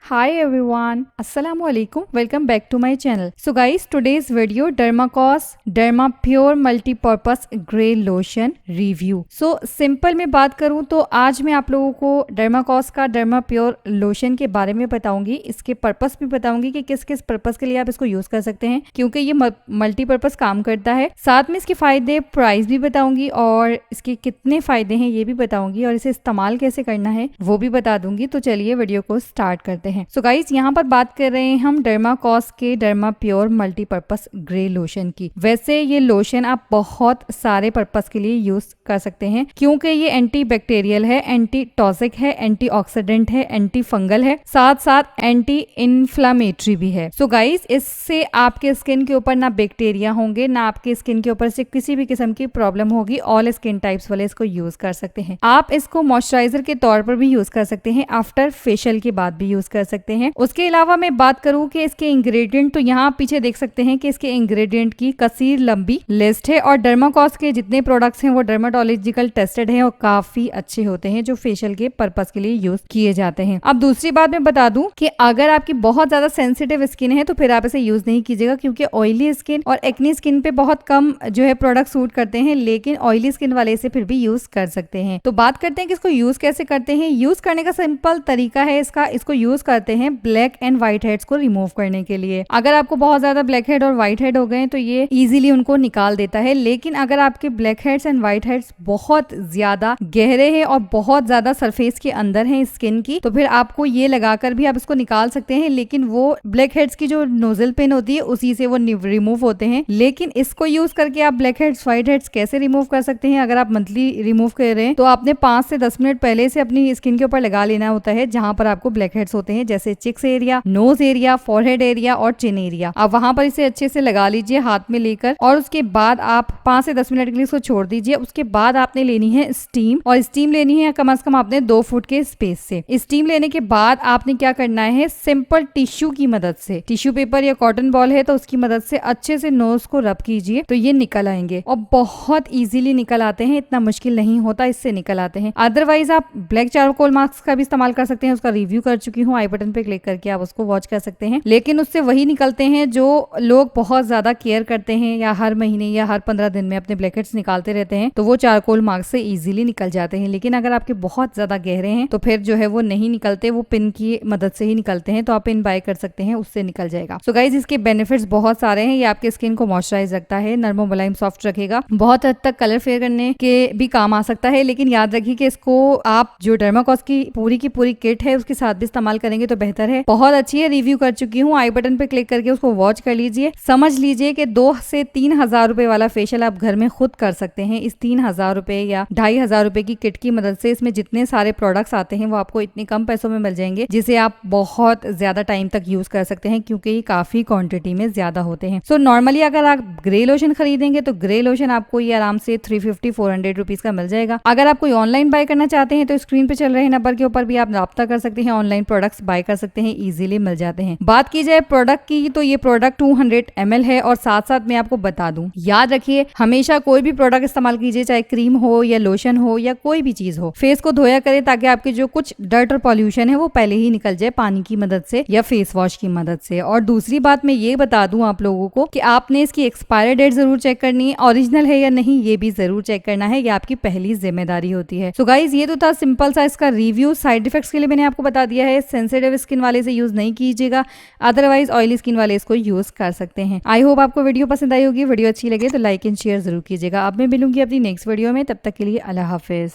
Hi everyone, Assalamu alaikum. Welcome back to my channel. So guys, today's video Dermacos Derma Pure Multi-Purpose Grey Lotion Review. So simple में बात करूँ तो आज मैं आप लोगों को Dermacos का Derma Pure Lotion के बारे में बताऊंगी. इसके पर्पस भी बताऊंगी कि किस किस पर्पस के लिए आप इसको यूज कर सकते हैं, क्योंकि ये मल्टीपर्पस काम करता है. साथ में इसके फायदे, प्राइस भी बताऊंगी और इसके कितने फायदे हैं ये भी बताऊंगी और इसे इस्तेमाल कैसे करना है वो भी बता दूंगी. तो चलिए वीडियो को स्टार्ट करते हैं. सो गाइस, यहाँ पर बात कर रहे हैं हम डर्माकॉस के derma pure multipurpose grey lotion की. वैसे ये लोशन आप बहुत सारे पर्पस के लिए यूज कर सकते हैं, क्योंकि ये एंटी बैक्टीरियल है, एंटी टॉक्सिक है, एंटी ऑक्सीडेंट है, एंटी फंगल है, साथ साथ एंटी इन्फ्लामेटरी भी है. सो गाइस, इससे आपके स्किन के ऊपर ना बैक्टीरिया होंगे, ना आपके स्किन के ऊपर से किसी भी किस्म की प्रॉब्लम होगी. ऑल स्किन टाइप्स वाले इसको यूज कर सकते हैं. आप इसको मॉइस्चराइजर के तौर पर भी यूज कर सकते हैं, आफ्टर फेशियल के बाद भी यूज कर सकते हैं. उसके अलावा मैं बात करूं कि इसके इंग्रेडिएंट, तो यहाँ पीछे देख सकते हैं कि इसके इंग्रेडिएंट की कसीर लंबी लिस्ट है और डर्माकॉस के जितने प्रोडक्ट्स हैं वो डर्माटोलॉजिकल टेस्टेड हैं और काफी अच्छे होते हैं, जो फेशियल के पर्पस के लिए यूज किए जाते हैं. अब दूसरी बात मैं बता दूं कि अगर आपकी बहुत ज्यादा सेंसिटिव स्किन है तो फिर आप इसे यूज नहीं कीजिएगा, क्योंकि ऑयली स्किन और एक्नी स्किन पे बहुत कम जो है प्रोडक्ट सूट करते हैं, लेकिन ऑयली स्किन वाले इसे फिर भी यूज कर सकते हैं. तो बात करते हैं कि इसको यूज कैसे करते हैं. यूज करने का सिंपल तरीका है इसको यूज करते हैं ब्लैक एंड व्हाइट हेड्स को रिमूव करने के लिए. अगर आपको बहुत ज्यादा ब्लैक हेड और व्हाइट हेड हो गए तो ये इजीली उनको निकाल देता है, लेकिन अगर आपके black heads and white heads बहुत ज्यादा गहरे हैं और बहुत ज्यादा सरफेस के अंदर है स्किन की, तो फिर आपको ये लगाकर भी आप इसको निकाल सकते हैं, लेकिन वो ब्लैक हेड्स की जो नोजल पिन होती है उसी से वो रिमूव होते हैं. लेकिन इसको यूज करके आप ब्लैक हेड्स व्हाइट हेड्स कैसे रिमूव कर सकते हैं. अगर आप मंथली रिमूव कर रहे हैं तो आपने 5 से 10 मिनट पहले से अपनी स्किन के ऊपर लगा लेना होता है, जहां पर आपको ब्लैक हेड्स होते हैं, जैसे cheeks area, nose area, forehead area और चिन एरिया. आप वहां पर इसे अच्छे से लगा लीजिए हाथ में लेकर, और उसके बाद आप 5 से 10 मिनट के लिए इसको छोड़ दीजिए. उसके बाद आपने लेनी है स्टीम, और स्टीम लेनी है कम से कम आपने 2 फुट के स्पेस से. स्टीम लेने के बाद आपने क्या करना है, सिंपल टिश्यू की मदद से, टिश्यू पेपर या कॉटन बॉल है तो उसकी मदद से अच्छे से नोज को रब कीजिए, तो ये निकल आएंगे और बहुत इजीली निकल आते हैं. इतना मुश्किल नहीं होता, इससे निकल आते हैं. अदरवाइज आप ब्लैक चारकोल मास्क का भी इस्तेमाल कर सकते हैं, उसका रिव्यू कर चुकी हूँ, आई बटन पे क्लिक करके आप उसको वॉच कर सकते हैं. लेकिन उससे वही निकलते हैं जो लोग बहुत ज्यादा केयर करते हैं या हर महीने या हर 15 दिन में अपने ब्लैकेट्स निकालते रहते हैं, तो वो चारकोल मास्क से इजीली निकल जाते हैं. लेकिन अगर आपके बहुत ज्यादा गहरे हैं तो फिर जो है वो नहीं निकलते, वो पिन की मदद से ही निकलते हैं. तो आप पिन बाय कर सकते हैं, उससे निकल जाएगा. सो गाइज, इसके बेनिफिट्स बहुत सारे हैं. ये आपके स्किन को मॉइस्चराइज रखता है, नरम मुलायम सॉफ्ट रखेगा, बहुत हद तक कलर फेयर करने के भी काम आ सकता है. लेकिन याद रखिए कि इसको आप जो डर्माकॉस की पूरी किट है उसके साथ भी इस्तेमाल करेंगे तो बेहतर है. बहुत अच्छी है, रिव्यू कर चुकी हूँ, आई बटन पे क्लिक करके उसको वॉच कर लीजिए. समझ लीजिए कि 2 से 3 हजार रुपए वाला फेशियल आप घर में खुद कर सकते हैं. इस 3 हजार रुपए या 2,500 रुपए की किट की मदद से इसमें जितने सारे प्रोडक्ट्स आते हैं वो आपको इतने कम पैसों में मिल जाएंगे, जिसे आप बहुत ज्यादा टाइम तक यूज कर सकते हैं, क्योंकि ये काफी क्वांटिटी में ज्यादा होते हैं. सो नॉर्मली अगर आप ग्रे लोशन खरीदेंगे तो ग्रे लोशन आपको ये आराम से 350-400 रुपीज का मिल जाएगा. अगर आप कोई ऑनलाइन बाय करना चाहते हैं तो स्क्रीन पे चल रहे नंबर के ऊपर भी आप राब्ता कर सकते हैं, ऑनलाइन प्रोडक्ट्स बाय कर सकते हैं, इजीली मिल जाते हैं. बात की जाए प्रोडक्ट की तो ये प्रोडक्ट 200 ml है. और साथ साथ मैं आपको बता दूं, याद रखिए हमेशा कोई भी प्रोडक्ट इस्तेमाल कीजिए, चाहे क्रीम हो या लोशन हो या कोई भी चीज हो, फेस को धोया करें ताकि आपके जो कुछ डर्ट और पॉल्यूशन है वो पहले ही निकल जाए पानी की मदद से या फेस वॉश की मदद से. और दूसरी बात मैं ये बता दूं आप लोगों को कि आपने इसकी एक्सपायरी डेट जरूर चेक करनी है, ओरिजिनल है या नहीं ये भी जरूर चेक करना है, ये आपकी पहली जिम्मेदारी होती है. सो गाइज, ये तो था सिंपल सा इसका रिव्यू. साइड इफेक्ट्स के लिए मैंने आपको बता दिया है, सेंसिटिव स्किन वाले से यूज नहीं कीजिएगा, अदरवाइज ऑयली स्किन वाले इसको यूज कर सकते हैं. आई होप आपको वीडियो पसंद आई होगी. वीडियो अच्छी लगे तो लाइक एंड शेयर जरूर कीजिएगा. अब मैं मिलूंगी अपनी नेक्स्ट वीडियो में, तब तक के लिए अल्लाह हाफिज.